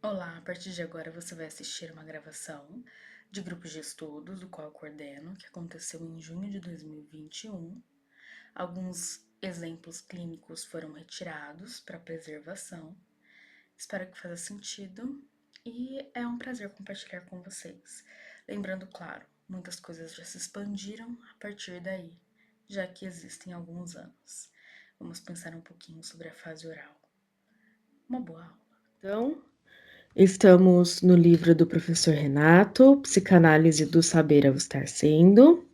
Olá, a partir de agora você vai assistir uma gravação de grupos de estudos, do qual eu coordeno, que aconteceu em junho de 2021. Alguns exemplos clínicos foram retirados para preservação. Espero que faça sentido e é um prazer compartilhar com vocês. Lembrando, claro, muitas coisas já se expandiram a partir daí, já que existem alguns anos. Vamos pensar um pouquinho sobre a fase oral. Uma boa aula. Então, estamos no livro do professor Renato, Psicanálise do Saber ao Estar Sendo.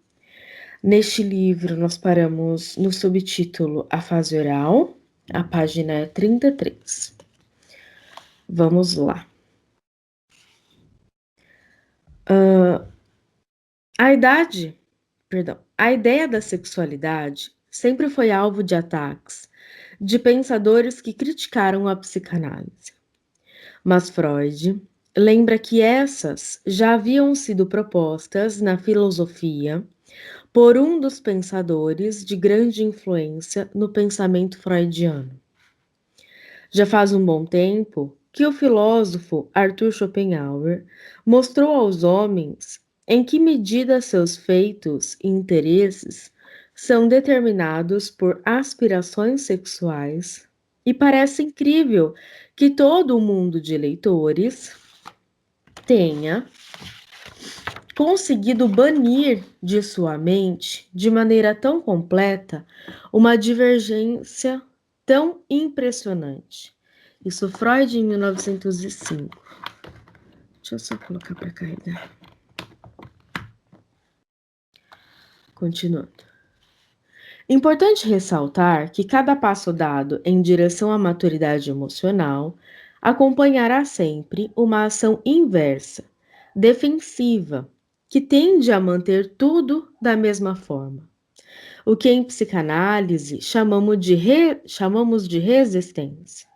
Neste livro, nós paramos no subtítulo A Fase Oral, a página 33. Vamos lá. A ideia da sexualidade sempre foi alvo de ataques de pensadores que criticaram a psicanálise. Mas Freud lembra que essas já haviam sido propostas na filosofia por um dos pensadores de grande influência no pensamento freudiano. Já faz um bom tempo que o filósofo Arthur Schopenhauer mostrou aos homens em que medida seus feitos e interesses são determinados por aspirações sexuais, e parece incrível que todo o mundo de leitores tenha conseguido banir de sua mente, de maneira tão completa, uma divergência tão impressionante. Isso Freud em 1905. Deixa eu só colocar para carregar. Continuando. Importante ressaltar que cada passo dado em direção à maturidade emocional acompanhará sempre uma ação inversa, defensiva, que tende a manter tudo da mesma forma. O que em psicanálise chamamos de resistência.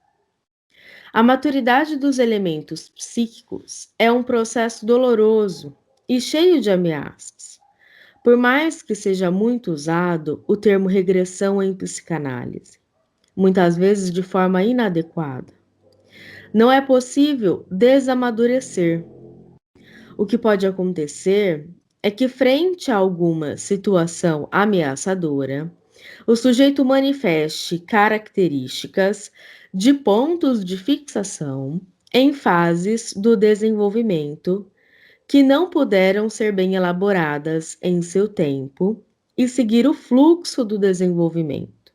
A maturidade dos elementos psíquicos é um processo doloroso e cheio de ameaças. Por mais que seja muito usado o termo regressão em psicanálise, muitas vezes de forma inadequada, não é possível desamadurecer. O que pode acontecer é que, frente a alguma situação ameaçadora, o sujeito manifeste características de pontos de fixação em fases do desenvolvimento que não puderam ser bem elaboradas em seu tempo e seguir o fluxo do desenvolvimento.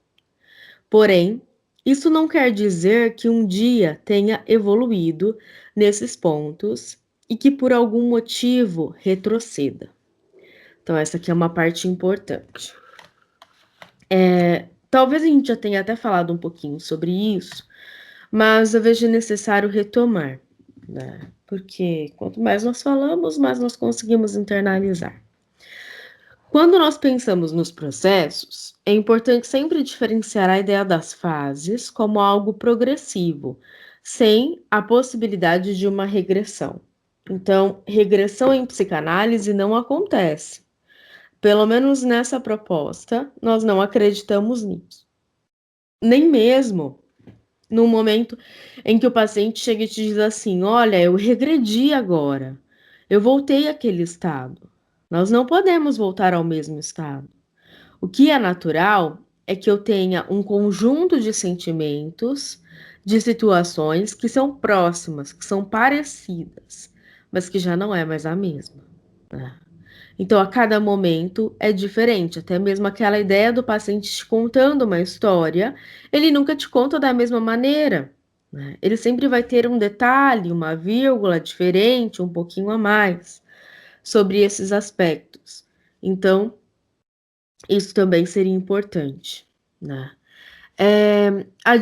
Porém, isso não quer dizer que um dia tenha evoluído nesses pontos e que por algum motivo retroceda. Então, essa aqui é uma parte importante. Talvez a gente já tenha até falado um pouquinho sobre isso, mas eu vejo necessário retomar, né? Porque quanto mais nós falamos, mais nós conseguimos internalizar. Quando nós pensamos nos processos, é importante sempre diferenciar a ideia das fases como algo progressivo, sem a possibilidade de uma regressão. Então, regressão em psicanálise não acontece. Pelo menos nessa proposta, nós não acreditamos nisso. Nem mesmo no momento em que o paciente chega e te diz assim: olha, eu regredi agora, eu voltei àquele estado. Nós não podemos voltar ao mesmo estado. O que é natural é que eu tenha um conjunto de sentimentos, de situações que são próximas, que são parecidas, mas que já não é mais a mesma, né? Então, a cada momento é diferente, até mesmo aquela ideia do paciente te contando uma história, ele nunca te conta da mesma maneira, né? Ele sempre vai ter um detalhe, uma vírgula diferente, um pouquinho a mais sobre esses aspectos. Então, isso também seria importante, né? A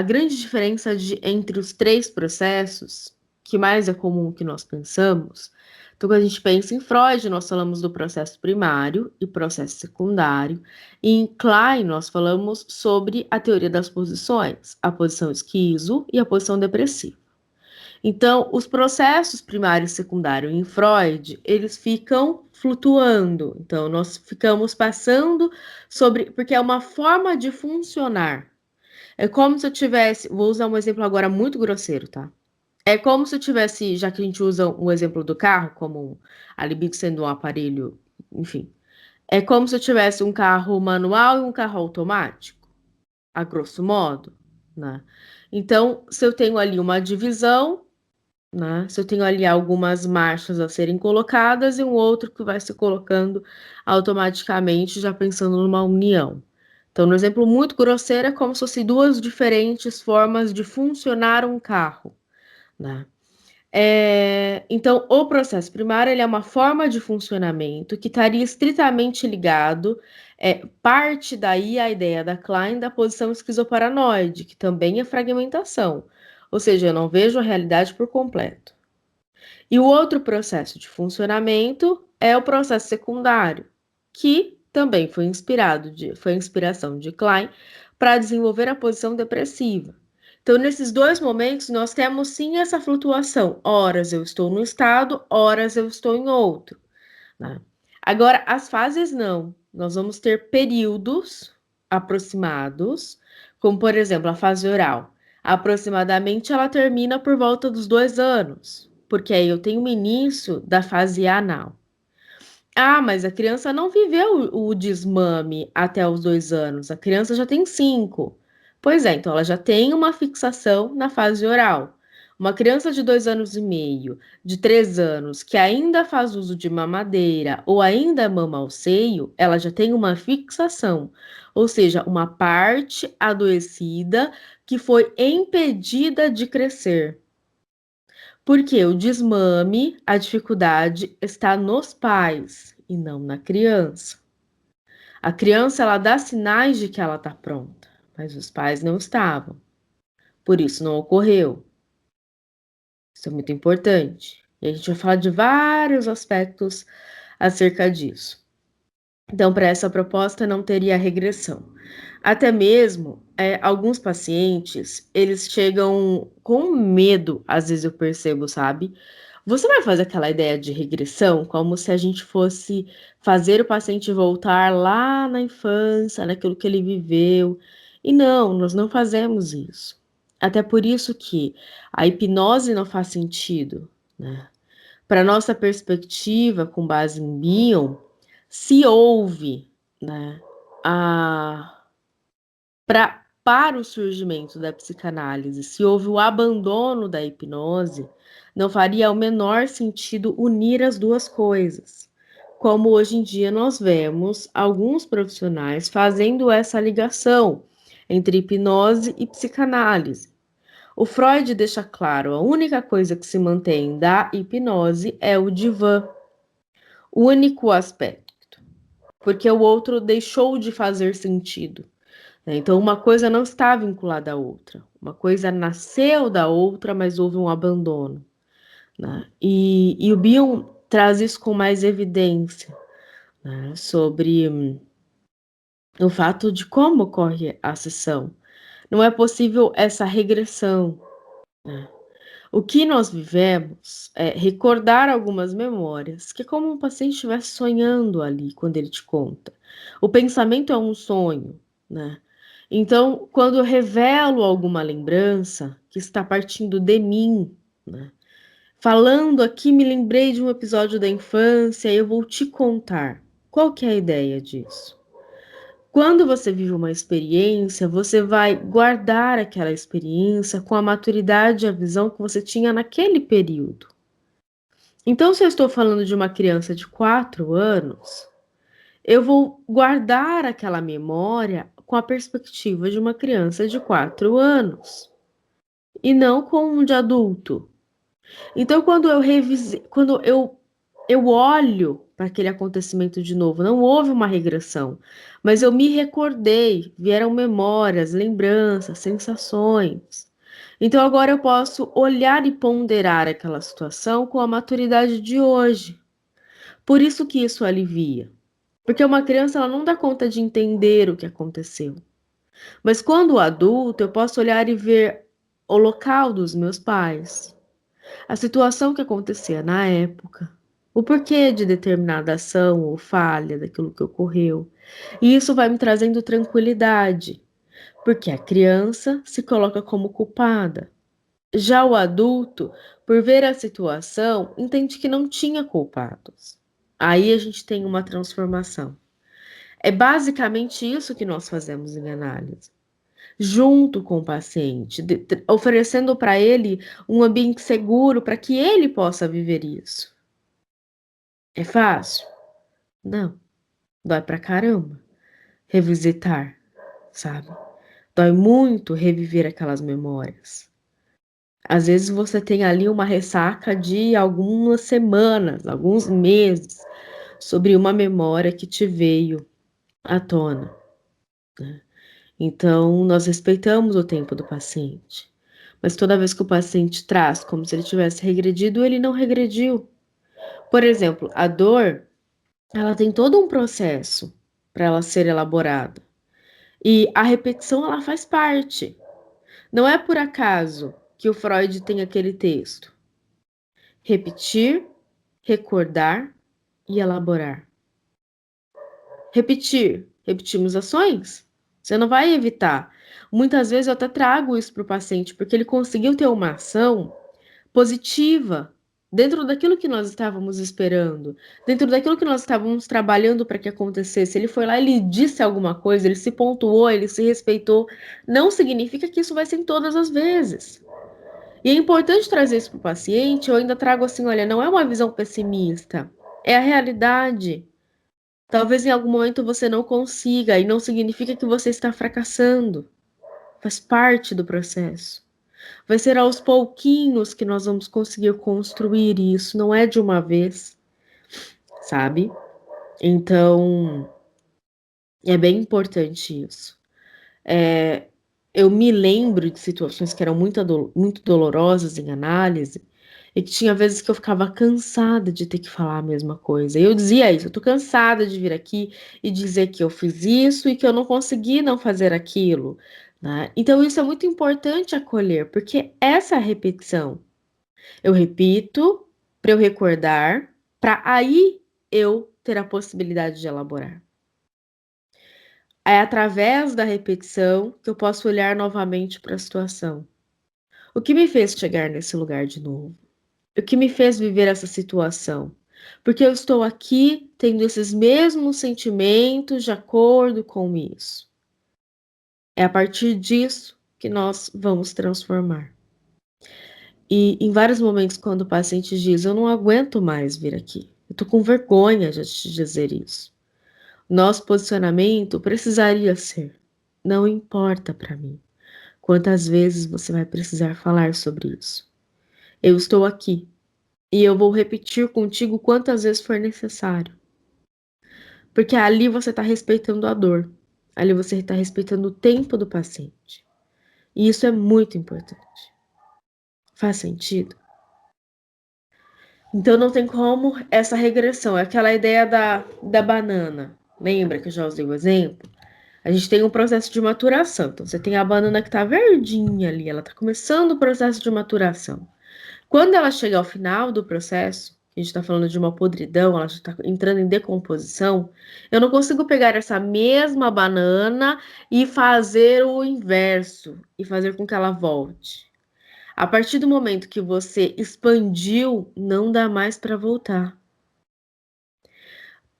grande diferença entre os três processos, que mais é comum que nós pensamos, então quando a gente pensa em Freud, nós falamos do processo primário e processo secundário, e em Klein nós falamos sobre a teoria das posições, a posição esquizo e a posição depressiva. Então, os processos primário e secundário em Freud, eles ficam flutuando. Então, nós ficamos passando sobre, porque é uma forma de funcionar. É como se eu tivesse, vou usar um exemplo agora muito grosseiro, tá? É como se eu tivesse, já que a gente usa o exemplo do carro, como a libido sendo um aparelho, enfim, é como se eu tivesse um carro manual e um carro automático, a grosso modo, né? Então, se eu tenho ali uma divisão, né? Se eu tenho ali algumas marchas a serem colocadas e um outro que vai se colocando automaticamente, já pensando numa união. Então, no exemplo muito grosseiro, é como se fossem duas diferentes formas de funcionar um carro, né? Então, o processo primário ele é uma forma de funcionamento que estaria estritamente ligado, parte daí a ideia da Klein da posição esquizoparanoide, que também é fragmentação, ou seja, eu não vejo a realidade por completo. E o outro processo de funcionamento é o processo secundário, que também foi inspiração de Klein para desenvolver a posição depressiva. Então, nesses dois momentos, nós temos sim essa flutuação. Horas eu estou num estado, horas eu estou em outro, né? Agora, as fases não. Nós vamos ter períodos aproximados, como por exemplo a fase oral. Aproximadamente ela termina por volta dos 2 anos, porque aí eu tenho o início da fase anal. Ah, mas a criança não viveu o desmame até os 2 anos, a criança já tem 5. Pois é, então ela já tem uma fixação na fase oral. Uma criança de 2 anos e meio, de 3 anos, que ainda faz uso de mamadeira ou ainda mama ao seio, ela já tem uma fixação, ou seja, uma parte adoecida que foi impedida de crescer. Porque o desmame, a dificuldade está nos pais e não na criança. A criança ela dá sinais de que ela está pronta, mas os pais não estavam. Por isso não ocorreu. Isso é muito importante. E a gente vai falar de vários aspectos acerca disso. Então, para essa proposta não teria regressão. Até mesmo, alguns pacientes, eles chegam com medo, às vezes eu percebo, sabe? Você vai fazer aquela ideia de regressão, como se a gente fosse fazer o paciente voltar lá na infância, naquilo que ele viveu. E não, nós não fazemos isso. Até por isso que a hipnose não faz sentido, né? Para nossa perspectiva, com base em Bion, se houve, né, a para o surgimento da psicanálise, se houve o abandono da hipnose, não faria o menor sentido unir as duas coisas. Como hoje em dia nós vemos alguns profissionais fazendo essa ligação entre hipnose e psicanálise. O Freud deixa claro, a única coisa que se mantém da hipnose é o divã, o único aspecto, porque o outro deixou de fazer sentido, né? Então, uma coisa não está vinculada à outra. Uma coisa nasceu da outra, mas houve um abandono, né? E o Bion traz isso com mais evidência, né? Sobre o fato de como ocorre a sessão. Não é possível essa regressão, né? O que nós vivemos é recordar algumas memórias, que é como um paciente estivesse sonhando ali quando ele te conta. O pensamento é um sonho, né? Então, quando eu revelo alguma lembrança que está partindo de mim, né? Falando aqui, me lembrei de um episódio da infância e eu vou te contar. Qual que é a ideia disso? Quando você vive uma experiência, você vai guardar aquela experiência com a maturidade e a visão que você tinha naquele período. Então, se eu estou falando de uma criança de 4 anos, eu vou guardar aquela memória com a perspectiva de uma criança de 4 anos e não com um de adulto. Então, quando eu olho para aquele acontecimento de novo, não houve uma regressão, mas eu me recordei, vieram memórias, lembranças, sensações. Então, agora eu posso olhar e ponderar aquela situação com a maturidade de hoje. Por isso que isso alivia. Porque uma criança ela não dá conta de entender o que aconteceu. Mas quando adulto, eu posso olhar e ver o local dos meus pais, a situação que acontecia na época, o porquê de determinada ação ou falha daquilo que ocorreu. E isso vai me trazendo tranquilidade, porque a criança se coloca como culpada. Já o adulto, por ver a situação, entende que não tinha culpados. Aí a gente tem uma transformação. É basicamente isso que nós fazemos em análise, junto com o paciente, oferecendo para ele um ambiente seguro para que ele possa viver isso. É fácil? Não. Dói pra caramba revisitar, sabe? Dói muito reviver aquelas memórias. Às vezes você tem ali uma ressaca de algumas semanas, alguns meses, sobre uma memória que te veio à tona, né? Então, nós respeitamos o tempo do paciente. Mas toda vez que o paciente traz como se ele tivesse regredido, ele não regrediu. Por exemplo, a dor, ela tem todo um processo para ela ser elaborada. E a repetição, ela faz parte. Não é por acaso que o Freud tem aquele texto. Repetir, recordar e elaborar. Repetir. Repetimos ações. Você não vai evitar. Muitas vezes eu até trago isso para o paciente, porque ele conseguiu ter uma ação positiva dentro daquilo que nós estávamos esperando, dentro daquilo que nós estávamos trabalhando para que acontecesse. Ele foi lá, ele disse alguma coisa, ele se pontuou, ele se respeitou. Não significa que isso vai ser em todas as vezes. E é importante trazer isso para o paciente. Eu ainda trago assim, olha, não é uma visão pessimista, é a realidade. Talvez em algum momento você não consiga, e não significa que você está fracassando. Faz parte do processo. Vai ser aos pouquinhos que nós vamos conseguir construir isso, não é de uma vez, sabe? Então, é bem importante isso. Eu me lembro de situações que eram muito dolorosas em análise, e que tinha vezes que eu ficava cansada de ter que falar a mesma coisa. E eu dizia isso, eu tô cansada de vir aqui e dizer que eu fiz isso e que eu não consegui não fazer aquilo, né? Então isso é muito importante acolher, porque essa repetição, eu repito para eu recordar, para aí eu ter a possibilidade de elaborar. É através da repetição que eu posso olhar novamente para a situação. O que me fez chegar nesse lugar de novo? O que me fez viver essa situação? Porque eu estou aqui tendo esses mesmos sentimentos de acordo com isso. É a partir disso que nós vamos transformar. E em vários momentos, quando o paciente diz, eu não aguento mais vir aqui, eu tô com vergonha de te dizer isso. Nosso posicionamento precisaria ser, não importa para mim quantas vezes você vai precisar falar sobre isso. Eu estou aqui e eu vou repetir contigo quantas vezes for necessário. Porque ali você está respeitando a dor, ali você está respeitando o tempo do paciente. E isso é muito importante. Faz sentido? Então não tem como essa regressão. É aquela ideia da banana. Lembra que eu já usei o exemplo? A gente tem um processo de maturação. Então você tem a banana que está verdinha ali, ela está começando o processo de maturação. Quando ela chega ao final do processo, a gente está falando de uma podridão, ela já está entrando em decomposição, eu não consigo pegar essa mesma banana e fazer o inverso e fazer com que ela volte. A partir do momento que você expandiu, não dá mais para voltar.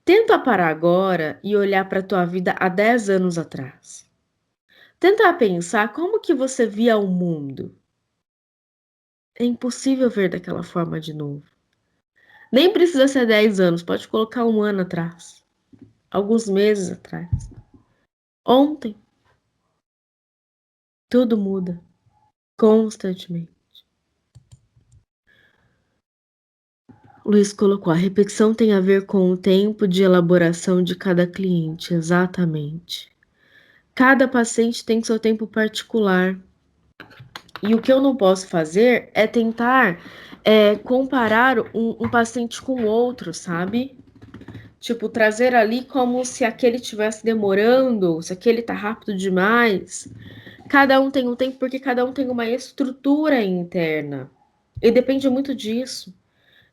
Tenta parar agora e olhar para a tua vida há 10 anos atrás. Tenta pensar como que você via o mundo. É impossível ver daquela forma de novo. Nem precisa ser 10 anos, pode colocar um ano atrás, alguns meses atrás. Ontem, tudo muda, constantemente. Luiz colocou: a repetição tem a ver com o tempo de elaboração de cada cliente, exatamente. Cada paciente tem seu tempo particular. E o que eu não posso fazer é tentar comparar um paciente com o outro, sabe? Tipo, trazer ali como se aquele estivesse demorando, se aquele tá rápido demais. Cada um tem um tempo porque cada um tem uma estrutura interna. E depende muito disso,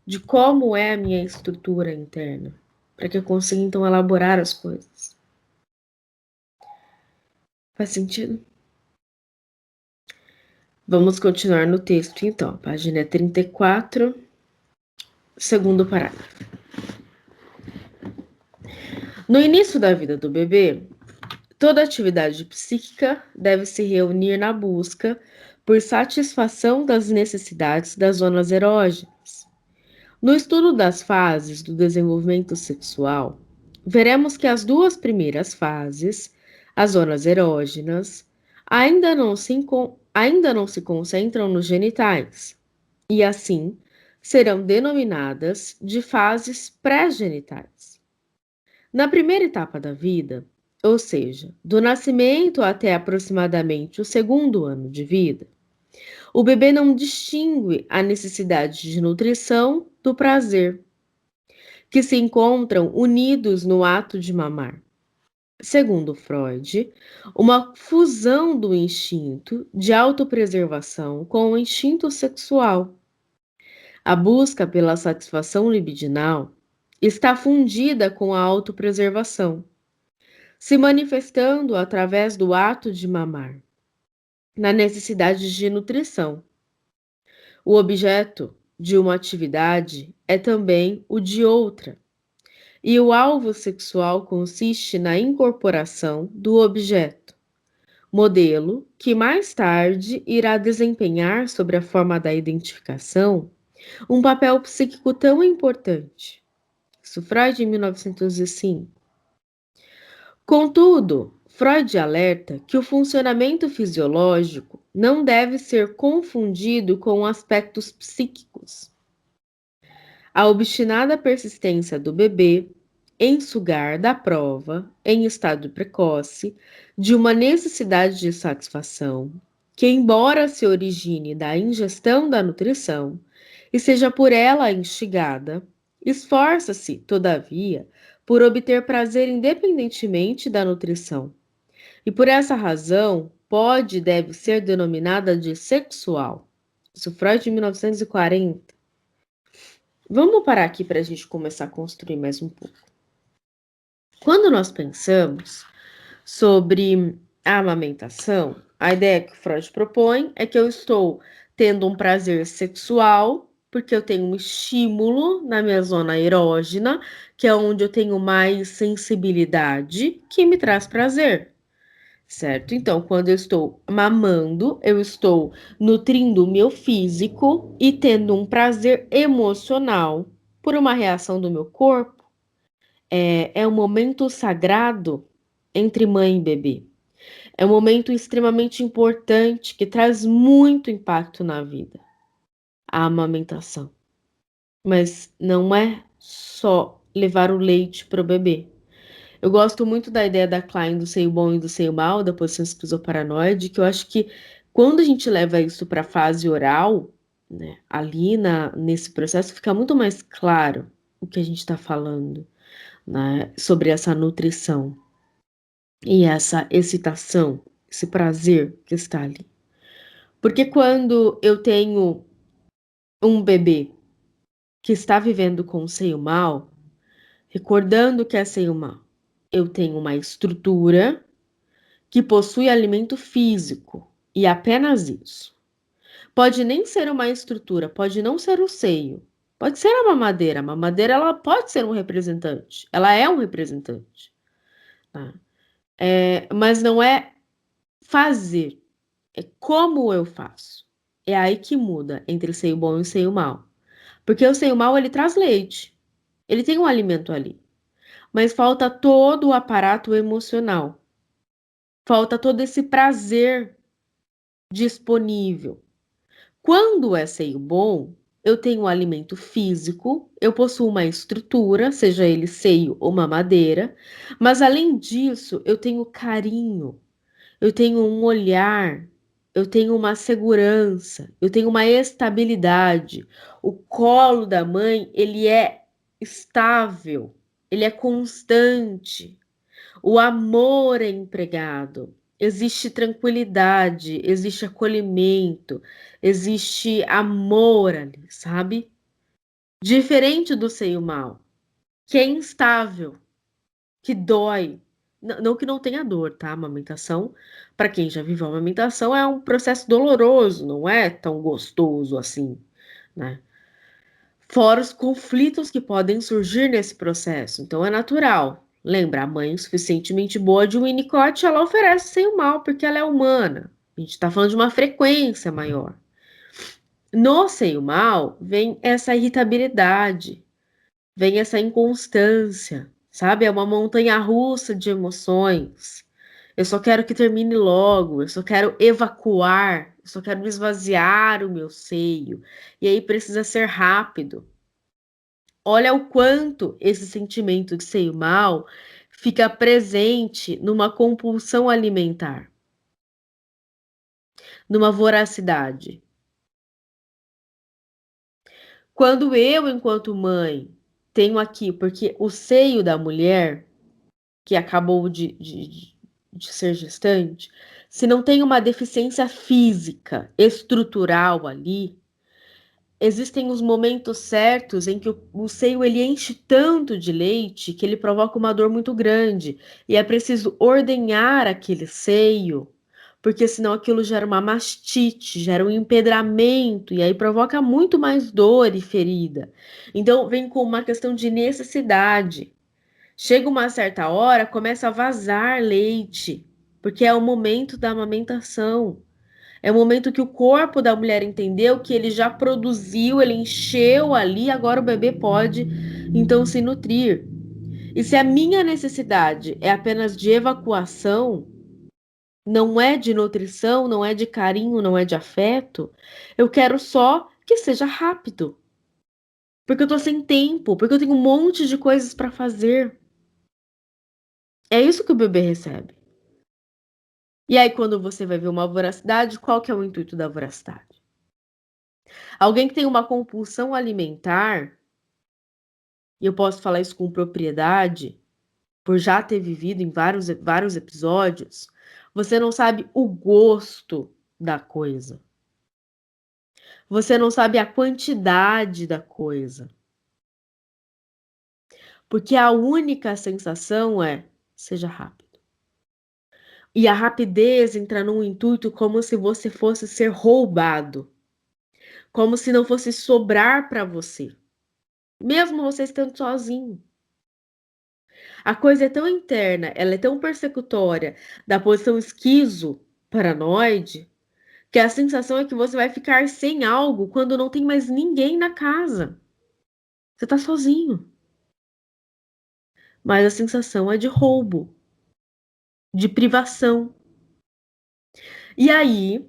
de como é a minha estrutura interna, para que eu consiga então elaborar as coisas. Faz sentido? Vamos continuar no texto, então. Página 34, segundo parágrafo. No início da vida do bebê, toda atividade psíquica deve se reunir na busca por satisfação das necessidades das zonas erógenas. No estudo das fases do desenvolvimento sexual, veremos que as duas primeiras fases, as zonas erógenas, ainda não se concentram nos genitais, e assim serão denominadas de fases pré-genitais. Na primeira etapa da vida, ou seja, do nascimento até aproximadamente o segundo ano de vida, o bebê não distingue a necessidade de nutrição do prazer, que se encontram unidos no ato de mamar. Segundo Freud, uma fusão do instinto de autopreservação com o instinto sexual. A busca pela satisfação libidinal está fundida com a autopreservação, se manifestando através do ato de mamar, na necessidade de nutrição. O objeto de uma atividade é também o de outra, e o alvo sexual consiste na incorporação do objeto, modelo que mais tarde irá desempenhar sobre a forma da identificação um papel psíquico tão importante. Isso Freud em 1905. Contudo, Freud alerta que o funcionamento fisiológico não deve ser confundido com aspectos psíquicos. A obstinada persistência do bebê em sugar da prova, em estado precoce, de uma necessidade de satisfação, que, embora se origine da ingestão da nutrição e seja por ela instigada, esforça-se, todavia, por obter prazer independentemente da nutrição. E por essa razão, pode e deve ser denominada de sexual. Isso Freud, em 1940. Vamos parar aqui para a gente começar a construir mais um pouco. Quando nós pensamos sobre a amamentação, a ideia que o Freud propõe é que eu estou tendo um prazer sexual, porque eu tenho um estímulo na minha zona erógena, que é onde eu tenho mais sensibilidade, que me traz prazer. Certo? Então, quando eu estou mamando, eu estou nutrindo o meu físico e tendo um prazer emocional por uma reação do meu corpo. É um momento sagrado entre mãe e bebê. É um momento extremamente importante que traz muito impacto na vida, a amamentação. Mas não é só levar o leite para o bebê. Eu gosto muito da ideia da Klein do seio bom e do seio mal, da posição esquizoparanoide, que eu acho que quando a gente leva isso para a fase oral, né, ali nesse processo, fica muito mais claro o que a gente está falando, né, sobre essa nutrição e essa excitação, esse prazer que está ali. Porque quando eu tenho um bebê que está vivendo com o seio mal, recordando que é seio mal, eu tenho uma estrutura que possui alimento físico, e apenas isso. Pode nem ser uma estrutura, pode não ser o seio, pode ser a mamadeira. A mamadeira ela pode ser um representante, ela é um representante, tá? Mas não é fazer, é como eu faço. É aí que muda entre seio bom e seio mal. Porque o seio mal ele traz leite, ele tem um alimento ali, mas falta todo o aparato emocional, falta todo esse prazer disponível. Quando é seio bom, eu tenho um alimento físico, eu possuo uma estrutura, seja ele seio ou mamadeira, mas além disso, eu tenho carinho, eu tenho um olhar, eu tenho uma segurança, eu tenho uma estabilidade. O colo da mãe, ele é estável, ele é constante. O amor é empregado. Existe tranquilidade, existe acolhimento, existe amor ali, sabe? Diferente do seio mal, que é instável, que dói, Não que não tenha dor, tá? Amamentação, para quem já viveu a amamentação, é um processo doloroso, não é tão gostoso assim, né? Fora os conflitos que podem surgir nesse processo. Então é natural. Lembra, a mãe suficientemente boa de Winnicott, ela oferece sem o mal, porque ela é humana. A gente está falando de uma frequência maior. No seio mal, vem essa irritabilidade, vem essa inconstância, sabe? É uma montanha-russa de emoções. Eu só quero que termine logo, eu só quero evacuar, eu só quero esvaziar o meu seio. E aí precisa ser rápido. Olha o quanto esse sentimento de seio mal fica presente numa compulsão alimentar, numa voracidade. Quando eu, enquanto mãe, tenho aqui, porque o seio da mulher que acabou de ser gestante, se não tem uma deficiência física, estrutural ali, existem os momentos certos em que o seio ele enche tanto de leite que ele provoca uma dor muito grande. E é preciso ordenhar aquele seio, porque senão aquilo gera uma mastite, gera um empedramento, e aí provoca muito mais dor e ferida. Então, vem com uma questão de necessidade. Chega uma certa hora, começa a vazar leite, porque é o momento da amamentação. É o momento que o corpo da mulher entendeu que ele já produziu, ele encheu ali, agora o bebê pode então se nutrir. E se a minha necessidade é apenas de evacuação, não é de nutrição, não é de carinho, não é de afeto, eu quero só que seja rápido. Porque eu tô sem tempo, porque eu tenho um monte de coisas para fazer. É isso que o bebê recebe. E aí, quando você vai ver uma voracidade, qual que é o intuito da voracidade? Alguém que tem uma compulsão alimentar, e eu posso falar isso com propriedade, por já ter vivido em vários episódios, você não sabe o gosto da coisa. Você não sabe a quantidade da coisa. Porque a única sensação é seja rápido. E a rapidez entra num intuito como se você fosse ser roubado, como se não fosse sobrar para você, mesmo você estando sozinho. A coisa é tão interna, ela é tão persecutória da posição esquizo paranoide, que a sensação é que você vai ficar sem algo quando não tem mais ninguém na casa. Você tá sozinho. Mas a sensação é de roubo, de privação. E aí,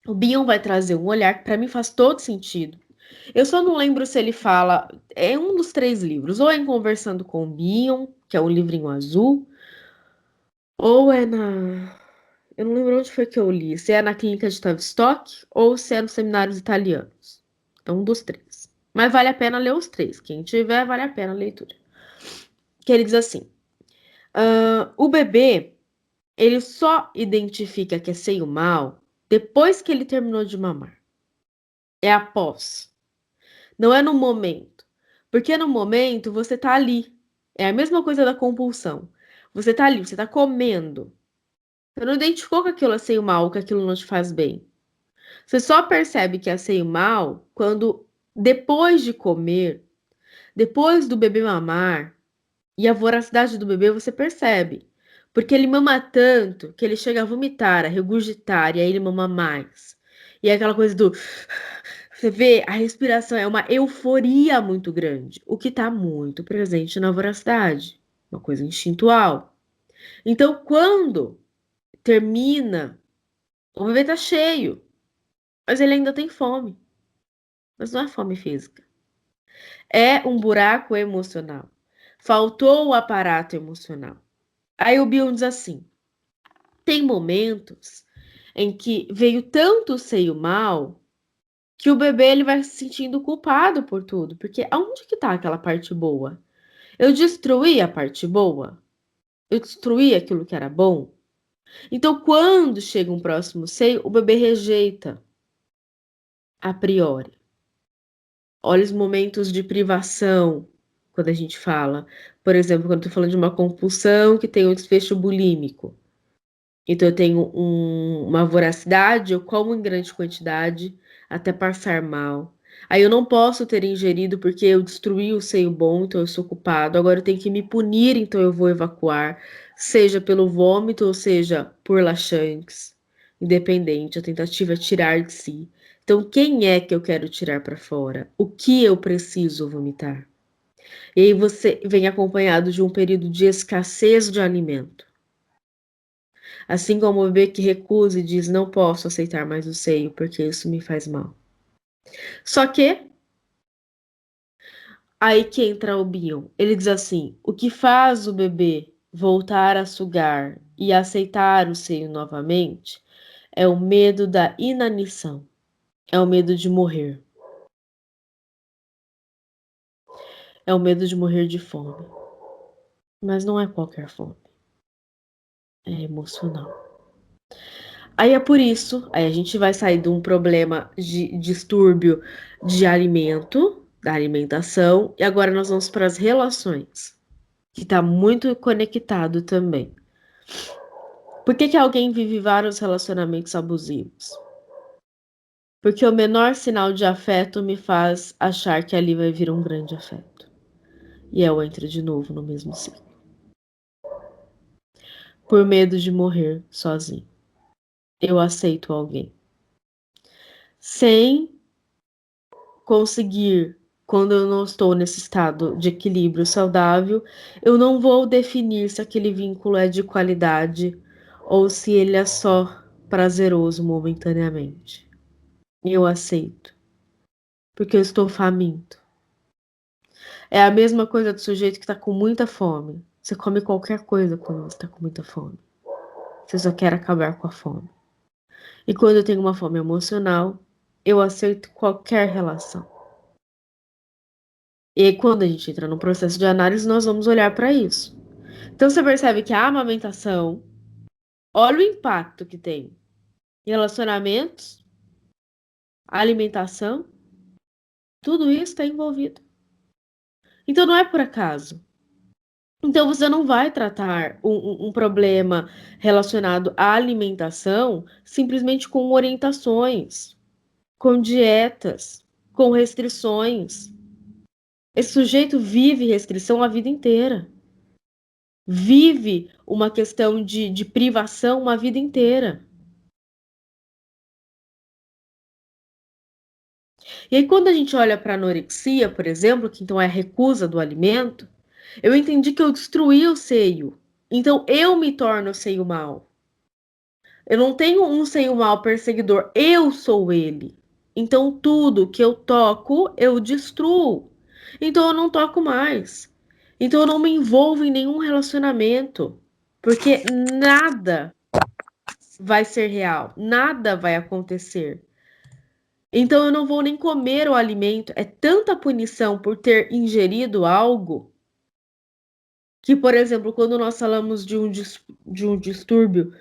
o Bion vai trazer um olhar que para mim faz todo sentido. Eu só não lembro se ele fala, é um dos 3 livros, ou é em Conversando com o Bion, que é um livrinho azul, ou é na eu não lembro onde foi que eu li, se é na Clínica de Tavistock ou se é nos Seminários Italianos. É um dos 3. Mas vale a pena ler os 3. Quem tiver, vale a pena a leitura. Que ele diz assim: o bebê, ele só identifica que é seio mal depois que ele terminou de mamar. É após. Não é no momento. Porque no momento você tá ali. É a mesma coisa da compulsão. Você tá ali, você tá comendo. Você não identificou que aquilo é seio mal, que aquilo não te faz bem. Você só percebe que é seio mal quando, depois de comer, depois do bebê mamar, e a voracidade do bebê você percebe. Porque ele mama tanto que ele chega a vomitar, a regurgitar, e aí ele mama mais. E é aquela coisa do. Você vê, a respiração é uma euforia muito grande, o que está muito presente na voracidade, uma coisa instintual. Então, quando termina, o bebê tá cheio, mas ele ainda tem fome. Mas não é fome física. É um buraco emocional. Faltou o aparato emocional. Aí o Bion diz assim: tem momentos em que veio tanto seio mal que o bebê ele vai se sentindo culpado por tudo, porque aonde que tá aquela parte boa? Eu destruí a parte boa? Eu destruí aquilo que era bom? Então, quando chega um próximo seio, o bebê rejeita a priori. Olha os momentos de privação. quando a gente fala. Por exemplo, quando eu tô falando de uma compulsão que tem um desfecho bulímico. Então eu tenho uma voracidade, eu como em grande quantidade até passar mal. Aí eu não posso ter ingerido porque eu destruí o seio bom, então eu sou culpado. Agora eu tenho que me punir, então eu vou evacuar, seja pelo vômito ou seja por laxantes. Independente, a tentativa é tirar de si. Então, quem é que eu quero tirar para fora? O que eu preciso vomitar? E aí você vem acompanhado de um período de escassez de alimento. Assim como o bebê que recusa e diz não posso aceitar mais o seio porque isso me faz mal. Só que aí que entra o Bion. Ele diz assim: o que faz o bebê voltar a sugar e aceitar o seio novamente é o medo da inanição, é o medo de morrer, é o medo de morrer de fome. Mas não é qualquer fome, é emocional. Aí é por isso, aí a gente vai sair de um problema de distúrbio de alimento, da alimentação, e agora nós vamos para as relações, que está muito conectado também. Por que que alguém vive vários relacionamentos abusivos? Porque o menor sinal de afeto me faz achar que ali vai vir um grande afeto. E eu entro de novo no mesmo ciclo. Por medo de morrer sozinho. Eu aceito alguém. Sem conseguir, quando eu não estou nesse estado de equilíbrio saudável, eu não vou definir se aquele vínculo é de qualidade ou se ele é só prazeroso momentaneamente. Eu aceito, porque eu estou faminto. É a mesma coisa do sujeito que está com muita fome. Você come qualquer coisa quando você está com muita fome. Você só quer acabar com a fome. E quando eu tenho uma fome emocional, eu aceito qualquer relação. E aí, quando a gente entra no processo de análise, nós vamos olhar para isso. Então, você percebe que a amamentação, olha o impacto que tem em relacionamentos, alimentação, tudo isso está envolvido. Então, não é por acaso. Então, você não vai tratar um problema relacionado à alimentação simplesmente com orientações, com dietas, com restrições. Esse sujeito vive restrição a vida inteira. Vive uma questão de privação uma vida inteira. E aí, quando a gente olha para a anorexia, por exemplo, que então é a recusa do alimento, eu entendi que eu destruí o seio. Então, eu me torno o seio mal. Eu não tenho um seio mal perseguidor, eu sou ele. Então, tudo que eu toco, eu destruo. Então, eu não toco mais. Então, eu não me envolvo em nenhum relacionamento. Porque nada vai ser real, nada vai acontecer. Então eu não vou nem comer o alimento. É tanta punição por ter ingerido algo que, por exemplo, quando nós falamos de um distúrbio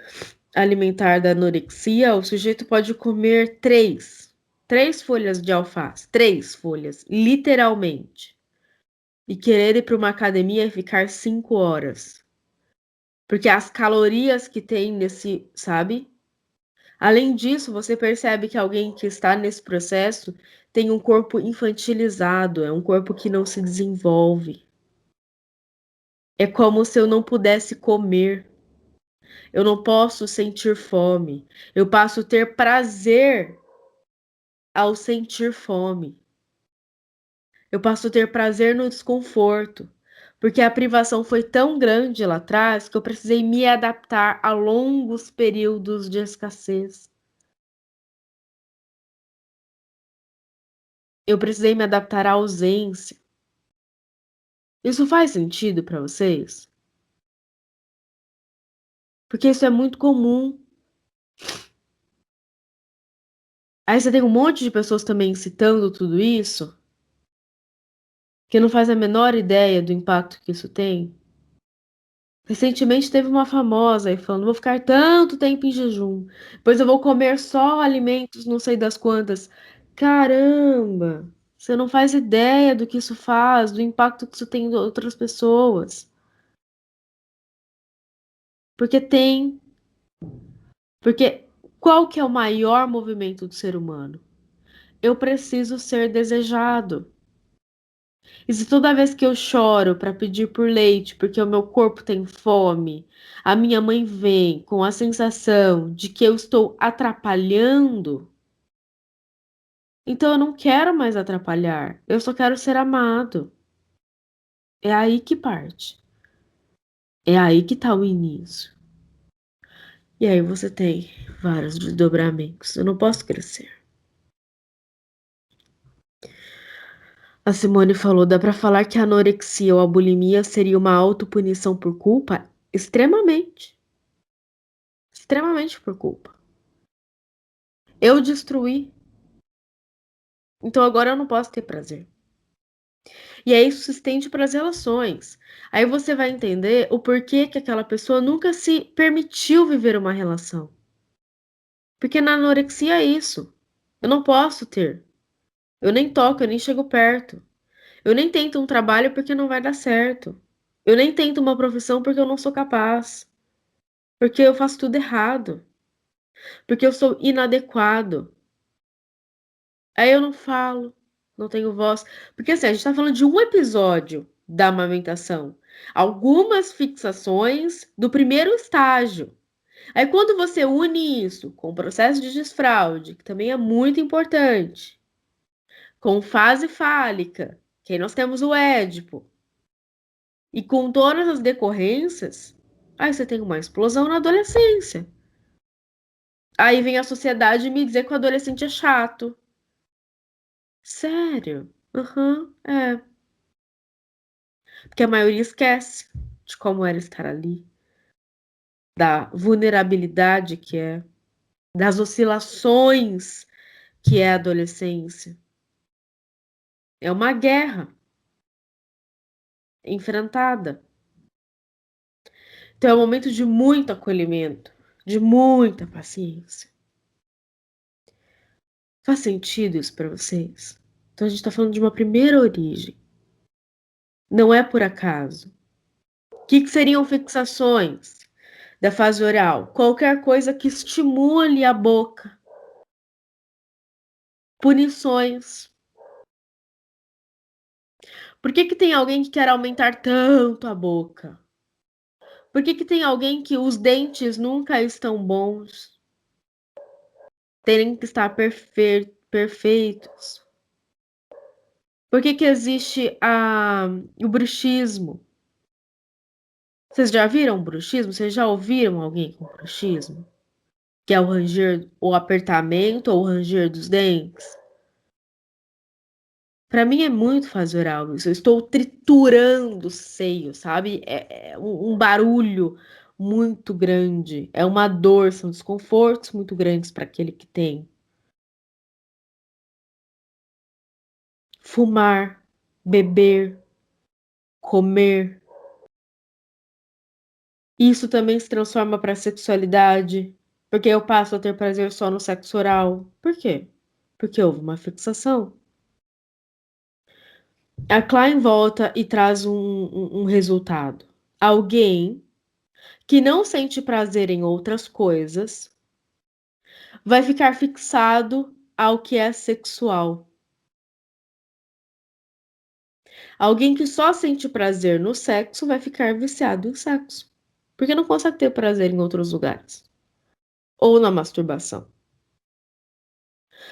alimentar da anorexia, o sujeito pode comer três folhas de alface, três folhas, literalmente, e querer ir para uma academia e ficar 5 horas. Porque as calorias que tem nesse, sabe? Além disso, você percebe que alguém que está nesse processo tem um corpo infantilizado, é um corpo que não se desenvolve. É como se eu não pudesse comer, eu não posso sentir fome, eu passo a ter prazer ao sentir fome. Eu passo a ter prazer no desconforto, porque a privação foi tão grande lá atrás que eu precisei me adaptar a longos períodos de escassez. Eu precisei me adaptar à ausência. Isso faz sentido para vocês? Porque isso é muito comum. Aí você tem um monte de pessoas também citando tudo isso, que não faz a menor ideia do impacto que isso tem. Recentemente teve uma famosa aí falando: vou ficar tanto tempo em jejum, depois eu vou comer só alimentos, não sei das quantas. Caramba! Você não faz ideia do que isso faz, do impacto que isso tem em outras pessoas. Porque tem. Porque qual que é o maior movimento do ser humano? Eu preciso ser desejado. E se toda vez que eu choro para pedir por leite, porque o meu corpo tem fome, a minha mãe vem com a sensação de que eu estou atrapalhando, então eu não quero mais atrapalhar, eu só quero ser amado. É aí que parte. É aí que tá o início. E aí você tem vários desdobramentos. Eu não posso crescer. A Simone falou: dá pra falar que a anorexia ou a bulimia seria uma autopunição por culpa? Extremamente. Extremamente por culpa. Eu destruí, então agora eu não posso ter prazer. E aí isso se estende para as relações. Aí você vai entender o porquê que aquela pessoa nunca se permitiu viver uma relação. Porque na anorexia é isso. Eu não posso ter. Eu nem toco, eu nem chego perto. Eu nem tento um trabalho porque não vai dar certo. Eu nem tento uma profissão porque eu não sou capaz. Porque eu faço tudo errado. Porque eu sou inadequado. Aí eu não falo, não tenho voz. Porque assim, a gente tá falando de um episódio da amamentação. Algumas fixações do primeiro estágio. Aí quando você une isso com o processo de desfraude, que também é muito importante, com fase fálica, que aí nós temos o Édipo, e com todas as decorrências, aí você tem uma explosão na adolescência. Aí vem a sociedade me dizer que o adolescente é chato. Sério? Aham, é. Porque a maioria esquece de como era estar ali, da vulnerabilidade que é, das oscilações que é a adolescência. É uma guerra enfrentada. Então é um momento de muito acolhimento, de muita paciência. Faz sentido isso para vocês? Então a gente está falando de uma primeira origem. Não é por acaso. O que seriam fixações da fase oral? Qualquer coisa que estimule a boca. Punições. Por que que tem alguém que quer aumentar tanto a boca? Por que que tem alguém que os dentes nunca estão bons? Terem que estar perfeitos? Por que que existe o bruxismo? Vocês já viram bruxismo? Vocês já ouviram alguém com bruxismo? Que é o ranger, o apertamento ou o ranger dos dentes? Pra mim é muito fase oral isso. Eu estou triturando o seio, sabe? É um barulho muito grande. É uma dor, são desconfortos muito grandes para aquele que tem. Fumar, beber, comer. Isso também se transforma para a sexualidade, porque eu passo a ter prazer só no sexo oral. Por quê? Porque houve uma fixação. A Klein volta e traz um resultado. Alguém que não sente prazer em outras coisas vai ficar fixado ao que é sexual. Alguém que só sente prazer no sexo vai ficar viciado em sexo, porque não consegue ter prazer em outros lugares. Ou na masturbação.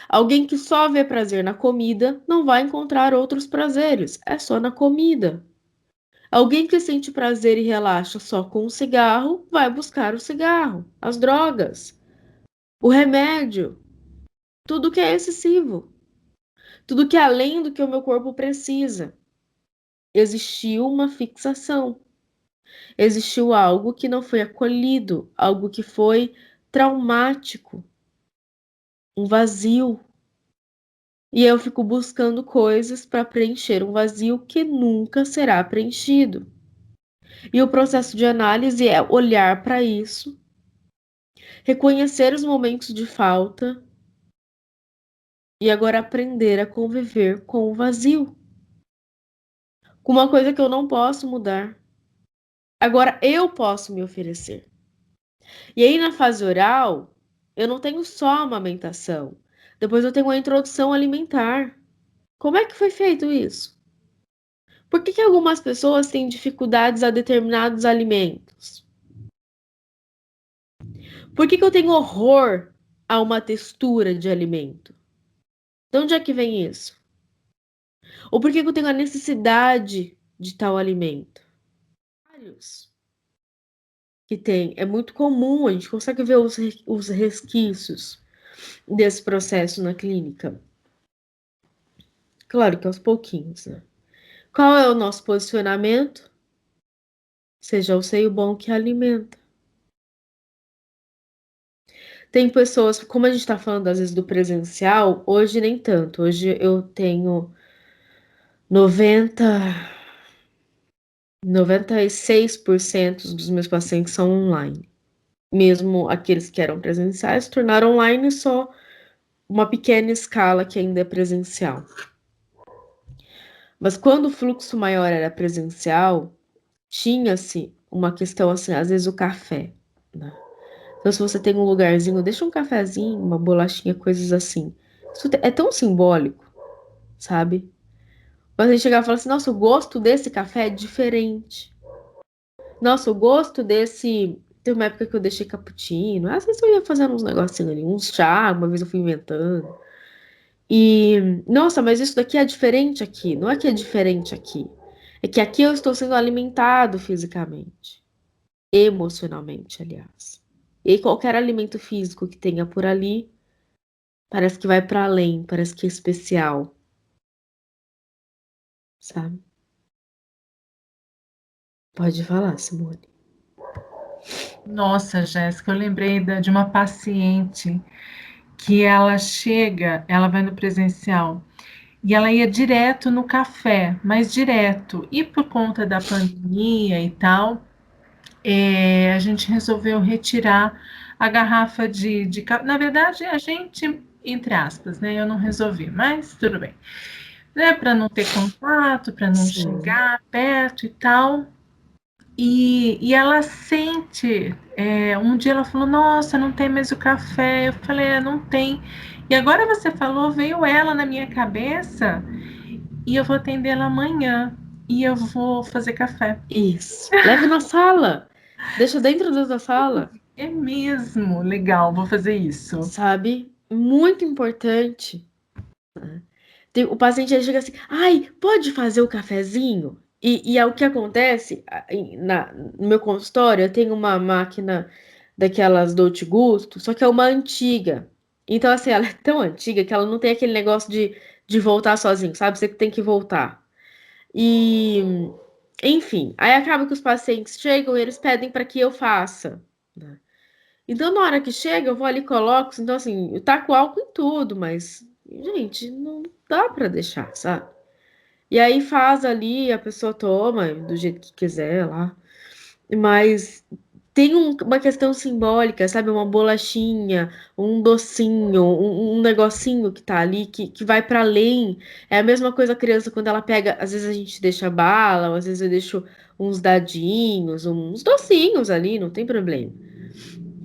Alguém que só vê prazer na comida não vai encontrar outros prazeres, é só na comida. Alguém que sente prazer e relaxa só com o cigarro vai buscar o cigarro, as drogas, o remédio, tudo que é excessivo. Tudo que é além do que o meu corpo precisa. Existiu uma fixação. Existiu algo que não foi acolhido, algo que foi traumático, um vazio. E eu fico buscando coisas para preencher um vazio que nunca será preenchido. E o processo de análise é olhar para isso, reconhecer os momentos de falta e agora aprender a conviver com o vazio, com uma coisa que eu não posso mudar. Agora eu posso me oferecer. E aí na fase oral, eu não tenho só a amamentação. Depois eu tenho a introdução alimentar. Como é que foi feito isso? Por que que algumas pessoas têm dificuldades a determinados alimentos? Por que que eu tenho horror a uma textura de alimento? De onde é que vem isso? Ou por que que eu tenho a necessidade de tal alimento? Vários que tem. É muito comum, a gente consegue ver os resquícios desse processo na clínica. Claro que aos pouquinhos, né? Qual é o nosso posicionamento? Seja o seio bom que alimenta. Tem pessoas, como a gente está falando às vezes do presencial, hoje nem tanto. Hoje eu tenho 96% dos meus pacientes são online. Mesmo aqueles que eram presenciais se tornaram online, só uma pequena escala que ainda é presencial. Mas quando o fluxo maior era presencial, tinha-se uma questão assim, às vezes o café, né? Então, se você tem um lugarzinho, deixa um cafezinho, uma bolachinha, coisas assim. Isso é tão simbólico, sabe? Mas a gente chegava e falava assim, nossa, o gosto desse café é diferente. Nossa, o gosto desse... Teve uma época que eu deixei cappuccino. Às vezes eu ia fazendo uns negocinhos ali, uns chá, uma vez eu fui inventando. E, nossa, mas isso daqui é diferente aqui. Não é que é diferente aqui. É que aqui eu estou sendo alimentado fisicamente, emocionalmente, aliás. E aí, qualquer alimento físico que tenha por ali, parece que vai para além, parece que é especial, sabe? Pode falar, Simone. Nossa, Jéssica, eu lembrei de uma paciente que ela chega, ela vai no presencial e ela ia direto no café, mas direto. E por conta da pandemia e tal, a gente resolveu retirar a garrafa Na verdade, a gente, entre aspas, né? Eu não resolvi, mas tudo bem. Né, para não ter contato, para não Sim. chegar perto e tal. E ela sente. Um dia ela falou: Nossa, não tem mais o café. Eu falei: Não tem. E agora você falou, veio ela na minha cabeça e eu vou atender ela amanhã e eu vou fazer café. Isso. Leve na sala. Deixa dentro da sala, É mesmo, legal, vou fazer isso. sabe? Muito importante. O paciente ele chega assim, ai, pode fazer o cafezinho? E é o que acontece no meu consultório, eu tenho uma máquina daquelas Dolce Gusto, só que é uma antiga. Então, assim, ela é tão antiga que ela não tem aquele negócio de voltar sozinho, sabe? Você que tem que voltar. E, enfim, aí acaba que os pacientes chegam e eles pedem para que eu faça, né? Então, na hora que chega, eu vou ali e coloco. Então, assim, eu taco álcool em tudo, mas, gente, não dá pra deixar, sabe? E aí faz ali, a pessoa toma do jeito que quiser lá. Mas tem uma questão simbólica, sabe? Uma bolachinha, um docinho, um negocinho que tá ali, que vai pra além. É a mesma coisa a criança quando ela pega. Às vezes a gente deixa bala, ou às vezes eu deixo uns dadinhos, uns docinhos ali, não tem problema.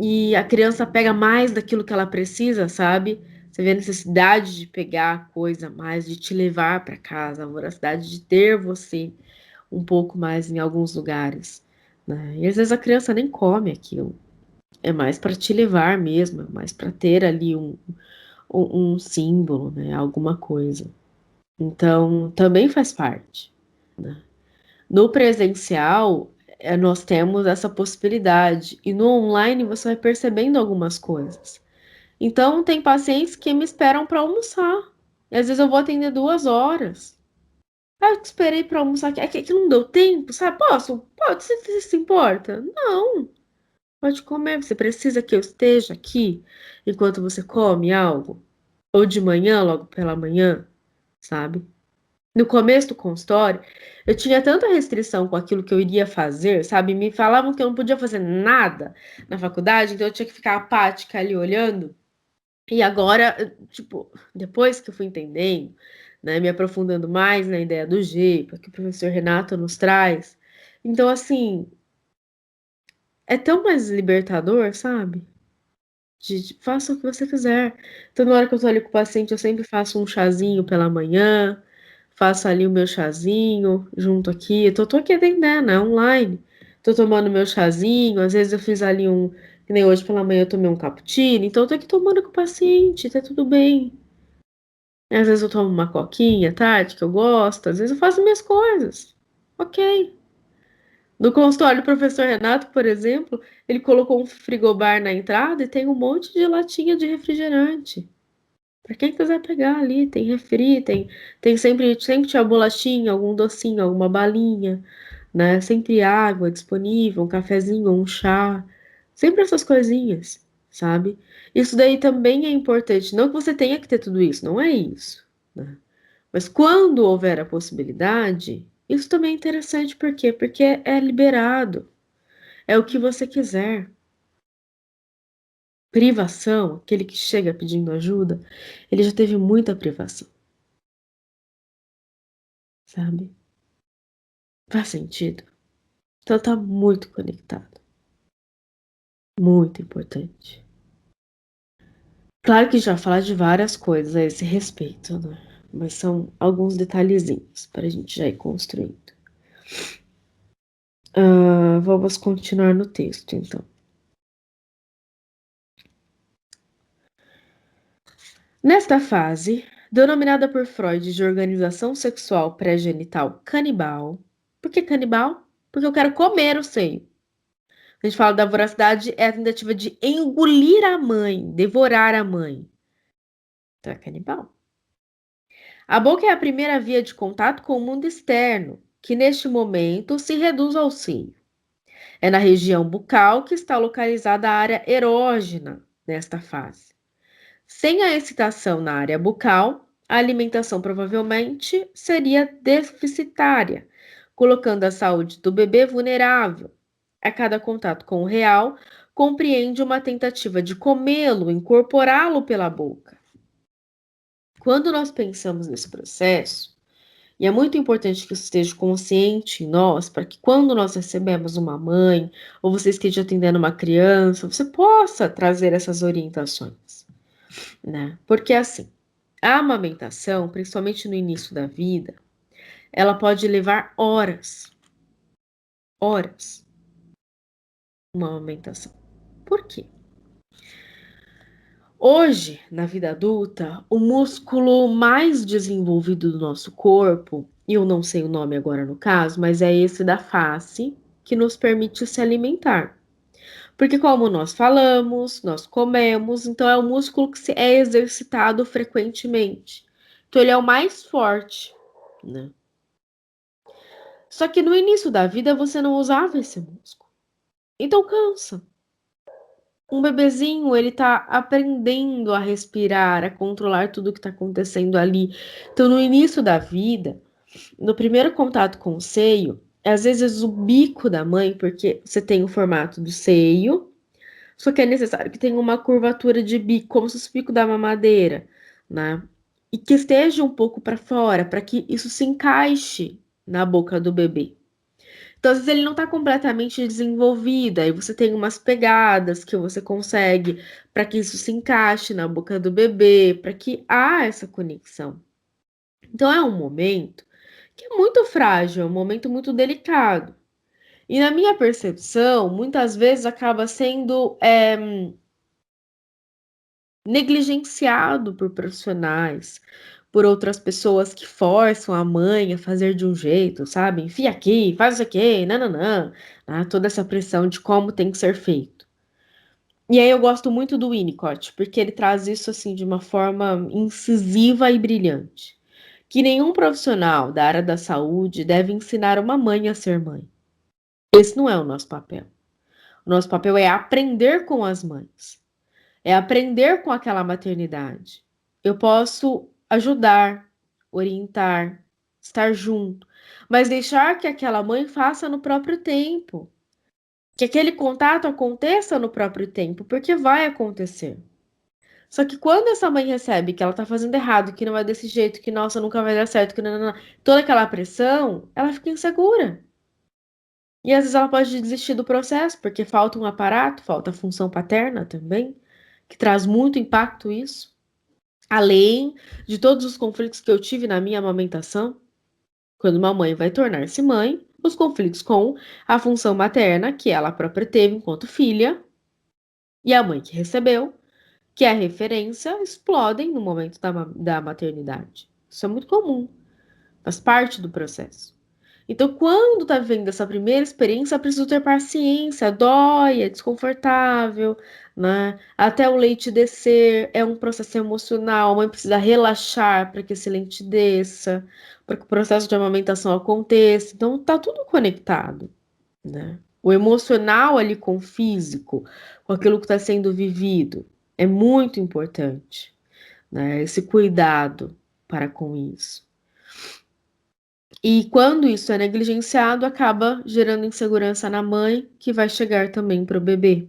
E a criança pega mais daquilo que ela precisa, sabe? Você vê a necessidade de pegar a coisa a mais, de te levar para casa, a voracidade de ter você um pouco mais em alguns lugares, né? E às vezes a criança nem come aquilo. É mais para te levar mesmo, é mais para ter ali um símbolo, né? Alguma coisa. Então, também faz parte, né? No presencial, nós temos essa possibilidade, e no online você vai percebendo algumas coisas. Então, tem pacientes que me esperam para almoçar, e às vezes eu vou atender 2 horas. Ah, eu te esperei para almoçar, é que não deu tempo, sabe? Posso? Pode, você se importa? Não, pode comer, você precisa que eu esteja aqui enquanto você come algo? Ou de manhã, logo pela manhã, sabe? No começo do consultório, eu tinha tanta restrição com aquilo que eu iria fazer, sabe? Me falavam que eu não podia fazer nada na faculdade, então eu tinha que ficar apática ali olhando. E agora, tipo, depois que eu fui entendendo, né, me aprofundando mais na ideia do GEPA, que o professor Renato nos traz, então, assim, é tão mais libertador, sabe? De faça o que você quiser. Então, na hora que eu tô ali com o paciente, eu sempre faço um chazinho pela manhã, faço ali o meu chazinho junto aqui. Eu tô aqui atendendo, é online. Tô tomando meu chazinho, às vezes eu fiz ali que nem hoje pela manhã eu tomei um cappuccino, então eu tô aqui tomando com o paciente, tá tudo bem. Às vezes eu tomo uma coquinha à tarde, que eu gosto, às vezes eu faço minhas coisas. Ok. No consultório do professor Renato, por exemplo, ele colocou um frigobar na entrada e tem um monte de latinha de refrigerante. Para quem quiser pegar ali, tem refri, tem sempre tinha bolachinha, algum docinho, alguma balinha, né? Sempre água disponível, um cafezinho, um chá, sempre essas coisinhas, sabe? Isso daí também é importante. Não que você tenha que ter tudo isso, não é isso, né? Mas quando houver a possibilidade, isso também é interessante, por quê? Porque é liberado, é o que você quiser. Privação, aquele que chega pedindo ajuda, ele já teve muita privação, sabe? Faz sentido? Então tá muito conectado, muito importante. Claro que já falar de várias coisas a esse respeito, né? Mas são alguns detalhezinhos para a gente já ir construindo. Vamos continuar no texto, então. Nesta fase, denominada por Freud de organização sexual pré-genital canibal. Por que canibal? Porque eu quero comer o seio. A gente fala da voracidade, é a tentativa de engolir a mãe, devorar a mãe. Então é canibal. A boca é a primeira via de contato com o mundo externo, que neste momento se reduz ao seio. É na região bucal que está localizada a área erógena nesta fase. Sem a excitação na área bucal, a alimentação provavelmente seria deficitária, colocando a saúde do bebê vulnerável. A cada contato com o real, compreende uma tentativa de comê-lo, incorporá-lo pela boca. Quando nós pensamos nesse processo, e é muito importante que isso esteja consciente em nós, para que quando nós recebemos uma mãe, ou você esteja atendendo uma criança, você possa trazer essas orientações, né? Porque assim, a amamentação, principalmente no início da vida, ela pode levar horas, horas, uma amamentação. Por quê? Hoje, na vida adulta, o músculo mais desenvolvido do nosso corpo, e eu não sei o nome agora no caso, mas é esse da face, que nos permite se alimentar. Porque, como nós falamos, nós comemos, então é um músculo que é exercitado frequentemente. Então, ele é o mais forte, né? Só que no início da vida você não usava esse músculo. Então cansa. Um bebezinho, ele tá aprendendo a respirar, a controlar tudo que tá acontecendo ali. Então, no início da vida, no primeiro contato com o seio, às vezes o bico da mãe, porque você tem o formato do seio, só que é necessário que tenha uma curvatura de bico, como se fosse o bico da mamadeira, né? E que esteja um pouco para fora, para que isso se encaixe na boca do bebê. Então, às vezes ele não está completamente desenvolvido, aí você tem umas pegadas que você consegue para que isso se encaixe na boca do bebê, para que há essa conexão. Então, é um momento que é muito frágil, é um momento muito delicado. E na minha percepção, muitas vezes acaba sendo negligenciado por profissionais, por outras pessoas que forçam a mãe a fazer de um jeito, sabe? Enfia aqui, faz isso aqui, nananã, né? Toda essa pressão de como tem que ser feito. E aí eu gosto muito do Winnicott, porque ele traz isso assim de uma forma incisiva e brilhante. Que nenhum profissional da área da saúde deve ensinar uma mãe a ser mãe. Esse não é o nosso papel. O nosso papel é aprender com as mães. É aprender com aquela maternidade. Eu posso ajudar, orientar, estar junto, mas deixar que aquela mãe faça no próprio tempo. Que aquele contato aconteça no próprio tempo, porque vai acontecer. Só que quando essa mãe recebe que ela tá fazendo errado, que não é desse jeito, que nossa, nunca vai dar certo, que não, toda aquela pressão, ela fica insegura. E às vezes ela pode desistir do processo, porque falta um aparato, falta a função paterna também, que traz muito impacto isso. Além de todos os conflitos que eu tive na minha amamentação, quando uma mãe vai tornar-se mãe, os conflitos com a função materna que ela própria teve enquanto filha, e a mãe que recebeu, que é a referência, explodem no momento da maternidade. Isso é muito comum, faz parte do processo. Então, quando tá vivendo essa primeira experiência, é preciso ter paciência, dói, é desconfortável, né? Até o leite descer é um processo emocional, a mãe precisa relaxar para que esse leite desça, para que o processo de amamentação aconteça. Então, tá tudo conectado, né? O emocional ali com o físico, com aquilo que está sendo vivido, é muito importante, né? Esse cuidado para com isso. E quando isso é negligenciado, acaba gerando insegurança na mãe, que vai chegar também para o bebê.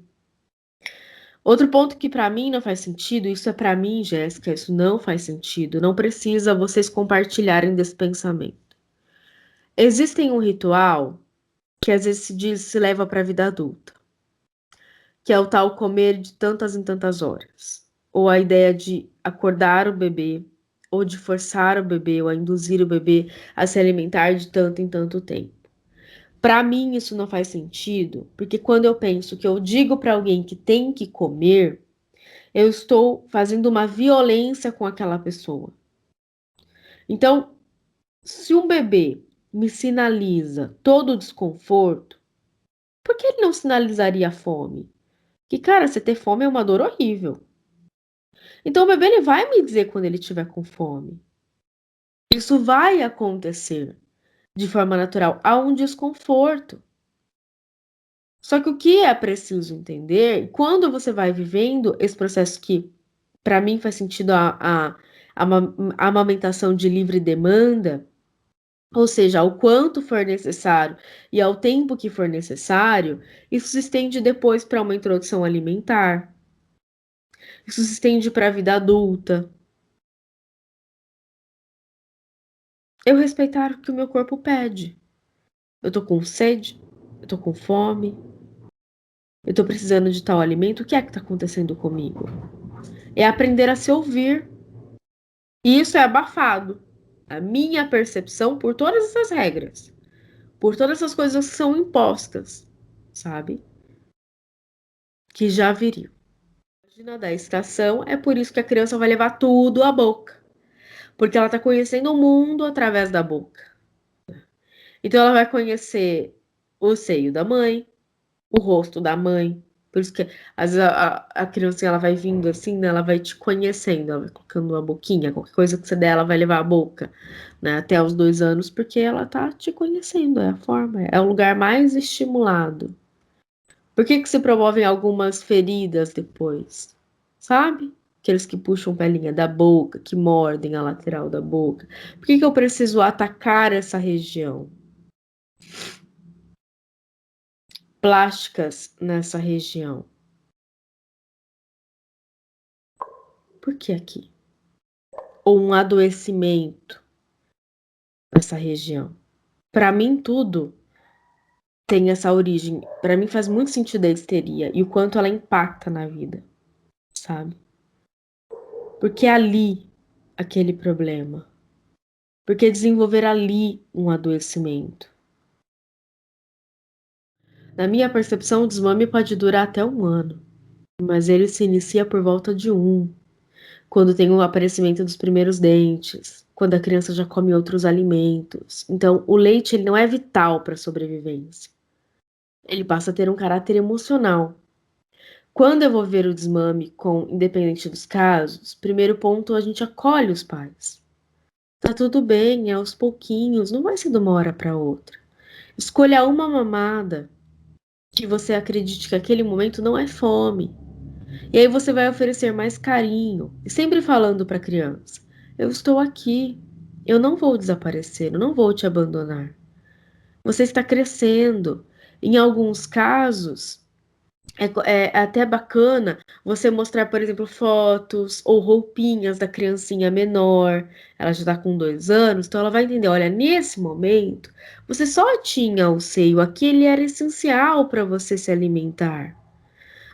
Outro ponto que para mim não faz sentido, isso é para mim, Jéssica, isso não faz sentido, não precisa vocês compartilharem desse pensamento. Existe um ritual que às vezes se leva para a vida adulta, que é o tal comer de tantas em tantas horas, ou a ideia de acordar o bebê, ou de forçar o bebê, ou a induzir o bebê a se alimentar de tanto em tanto tempo. Para mim, isso não faz sentido, porque quando eu penso que eu digo para alguém que tem que comer, eu estou fazendo uma violência com aquela pessoa. Então, se um bebê me sinaliza todo o desconforto, por que ele não sinalizaria a fome? Que, cara, você ter fome é uma dor horrível. Então, o bebê ele vai me dizer quando ele estiver com fome. Isso vai acontecer de forma natural. Há um desconforto. Só que o que é preciso entender, quando você vai vivendo esse processo que, para mim, faz sentido a amamentação de livre demanda, ou seja, ao quanto for necessário e ao tempo que for necessário, isso se estende depois para uma introdução alimentar, isso se estende para a vida adulta. Eu respeitar o que o meu corpo pede. Eu tô com sede, eu tô com fome, eu tô precisando de tal alimento, o que é que tá acontecendo comigo? É aprender a se ouvir. E isso é abafado. A minha percepção por todas essas regras, por todas essas coisas que são impostas, sabe? Que já viriam. Imagina da estação, é por isso que a criança vai levar tudo à boca. Porque ela tá conhecendo o mundo através da boca. Então ela vai conhecer o seio da mãe, o rosto da mãe. Por isso que às vezes a criança ela vai vindo assim, né? Ela vai te conhecendo, ela vai colocando uma boquinha, qualquer coisa que você der, ela vai levar a boca, né? Até os 2 anos, porque ela tá te conhecendo, é a forma, é o lugar mais estimulado. Por que que se promovem algumas feridas depois? Sabe? Aqueles que puxam pelinha da boca, que mordem a lateral da boca. Por que que eu preciso atacar essa região? Plásticas nessa região. Por que aqui? Ou um adoecimento nessa região. Para mim, tudo tem essa origem. Para mim, faz muito sentido a histeria e o quanto ela impacta na vida, sabe? Porque é ali aquele problema. Porque desenvolver ali um adoecimento. Na minha percepção, o desmame pode durar até 1 ano, mas ele se inicia por volta de 1, quando tem o aparecimento dos primeiros dentes, quando a criança já come outros alimentos. Então, o leite ele não é vital para a sobrevivência. Ele passa a ter um caráter emocional. Quando eu vou ver o desmame com, independente dos casos, primeiro ponto, a gente acolhe os pais. Tá tudo bem, é aos pouquinhos, não vai ser de uma hora para outra. Escolha uma mamada que você acredite que aquele momento não é fome. E aí você vai oferecer mais carinho, e sempre falando para a criança: eu estou aqui, eu não vou desaparecer, eu não vou te abandonar. Você está crescendo. Em alguns casos, É até bacana você mostrar, por exemplo, fotos ou roupinhas da criancinha menor. Ela já está com 2 anos, então ela vai entender: olha, nesse momento, você só tinha o seio aqui, ele era essencial para você se alimentar.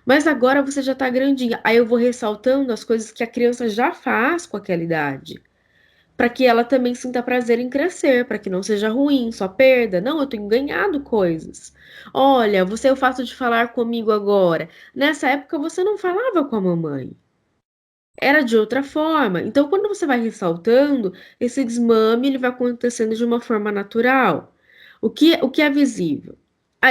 Mas agora você já está grandinha. Aí eu vou ressaltando as coisas que a criança já faz com aquela idade, para que ela também sinta prazer em crescer, para que não seja ruim, só perda. Não, eu tenho ganhado coisas. Olha, você é o fato de falar comigo agora. Nessa época você não falava com a mamãe. Era de outra forma. Então, quando você vai ressaltando, esse desmame ele vai acontecendo de uma forma natural. O que é visível?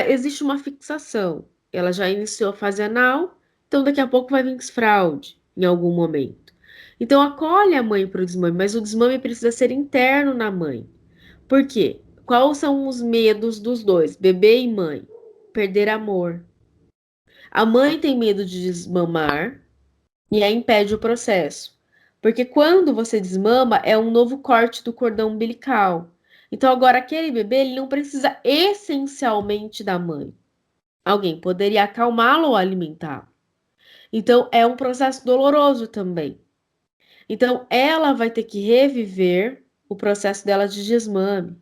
Existe uma fixação. Ela já iniciou a fase anal, então daqui a pouco vai vir desfraude em algum momento. Então, acolhe a mãe para o desmame, mas o desmame precisa ser interno na mãe. Por quê? Quais são os medos dos dois, bebê e mãe? Perder amor. A mãe tem medo de desmamar e aí impede o processo. Porque quando você desmama, é um novo corte do cordão umbilical. Então, agora, aquele bebê, ele não precisa essencialmente da mãe. Alguém poderia acalmá-lo ou alimentá-lo. Então, é um processo doloroso também. Então, ela vai ter que reviver o processo dela de desmame.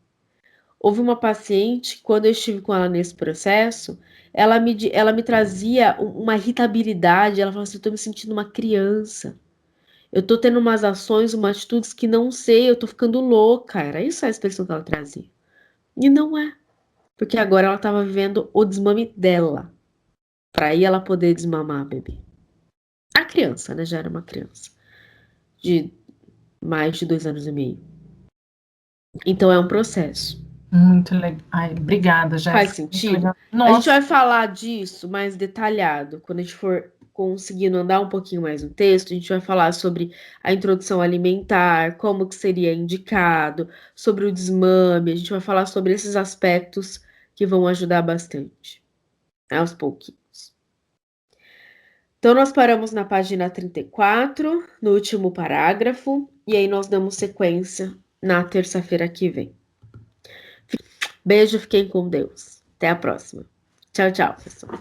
Houve uma paciente, quando eu estive com ela nesse processo, ela me trazia uma irritabilidade. Ela falou assim: eu tô me sentindo uma criança. Eu tô tendo umas ações, umas atitudes que não sei, eu tô ficando louca. Era isso a expressão que ela trazia. E não é. Porque agora ela tava vivendo o desmame dela. Pra aí ela poder desmamar a bebê. A criança, né? Já era uma criança. De mais de 2 anos e meio. Então é um processo. Muito legal. Ai, obrigada, Faz Jéssica. Muito sentido? legal. A gente Nossa, vai falar disso mais detalhado quando a gente for conseguindo andar um pouquinho mais no texto. A gente vai falar sobre a introdução alimentar, como que seria indicado, sobre o desmame. A gente vai falar sobre esses aspectos que vão ajudar bastante, aos pouquinhos. Então, nós paramos na página 34, no último parágrafo, e aí nós damos sequência na terça-feira que vem. Beijo, fiquem com Deus. Até a próxima. Tchau, tchau, pessoal.